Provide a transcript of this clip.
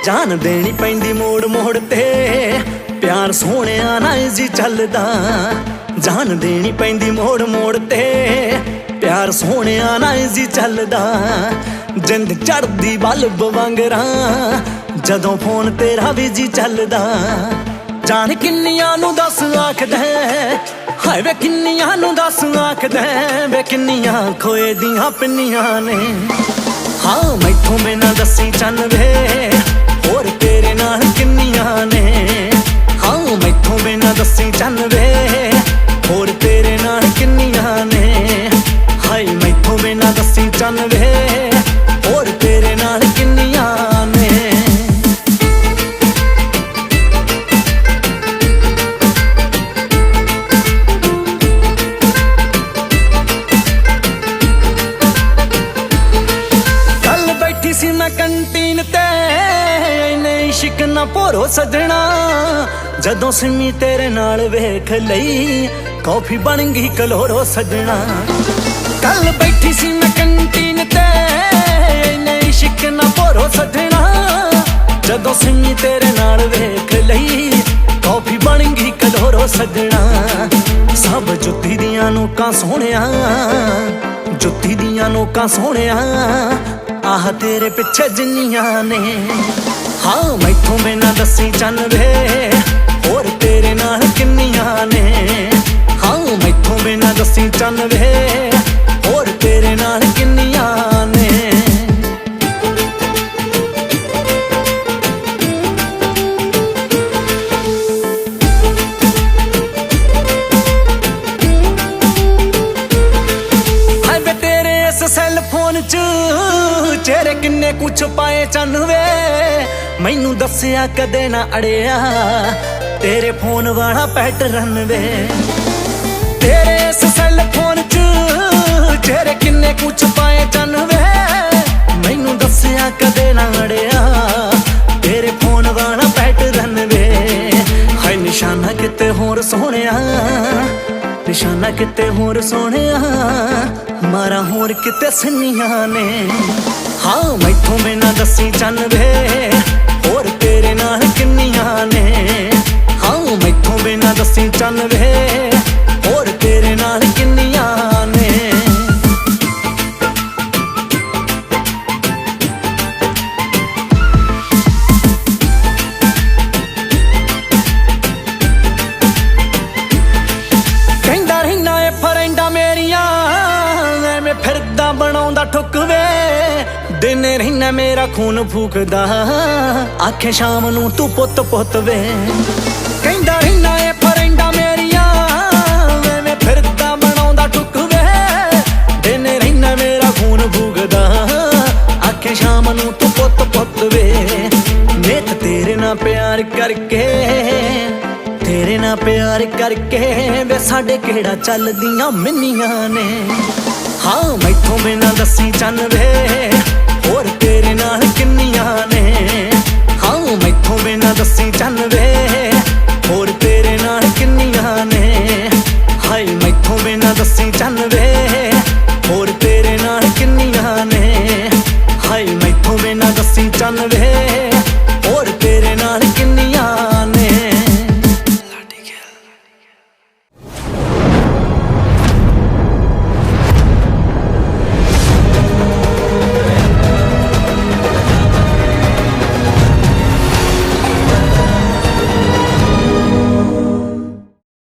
जान देनी पैंदी मोड़ मोड़ ते प्यार सोहणिया ना जी चलदा। जान देनी पैंदी मोड़ मोड़ ते प्यार सोहणिया ना जी चलदा। जिंद चढ़दी बल्ब वांगरा जदों फोन तेरा भी जी चलदा। जान किन्नियां नूं दस आखदा हाय वे किन्नियां नूं दस आखदा वे किन्नियां खोए दियां पिन्नियां ने। हाँ मैथों बिना दसी चन वे होर तेरे नाल किन्नियां ने। हाँ मैथों बिना दसी चन वे होर तेरे नाल किन्नियां ने। हाय मैथों बिना दसी चन वे होर तेरे नाल किन्नियां ने। कल बैठी सी मैं कंटीन ते इश्क ना भोरो सजना। जदों सिमी तेरे नाल वेख लई कॉफी बन गई कलोरो सजना। कल बैठी सी मैं कंटीन ते इश्क ना भोरो सजना। जदों सिमी तेरे नाल वेख लई कॉफी बन गई कलोरो सजना। सब जुत्ती दियां नोकां सोहणिया जुत्ती दियां नोकां सोहणिया आह तेरे पिछे जिन्नियां ने। हाँ मैथों बिना दसी चन वे होर तेरे नाल किन्नियां ने। हाँ मैथों बिना दसी चन वे होर तेरे नाल किन्नियां ने। हाय वे तेरे इस सैल फोन च चेहरे किन्ने कुछ पाए चन वे मैनू दसिया कदे ना अड़िया तेरे फोन वाला पैटर्न वे। तेरे इस सैल फोन च चेहरे किन्ने कुछ पाए चन वे मैनू दसिया कदे ना अड़िया तेरे फोन वाला पैटर्न वे। हाय निशाना किते होर सोहणिया निशाना किते होर सोहणिया मारा होर किते सन्नियां ने। हाँ मैथों बिना दसी चन वे होर तेरे नाल किन्नियां ने। हाँ मैथों बिना दसी चन वे होर तेरे नाल किन्नियां ने। कहंदा रहना ए फ्रेंडा मेरियां एवें फिरदा बनाउंदा ठुक वे। दिन रहना मेरा खून फूकदा आखे शाम नू तू पुत पुत वे। कहंदा रहना ए फ्रेंडा मेरियां एवें फिरदा बनाउंदा ठुक वे। दिन रहना मेरा खून फूकदा आखे शाम नू तू पुत पुत वे। नित तेरे नाल प्यार करके तेरे नाल प्यार करके वे साडे केड़ा चलदियां मिन्नियां ने। हाँ मैथों बिना दसी चन वे होर तेरे नाल किन्नियां ने। हाँ मैथों बिना दसी चन वे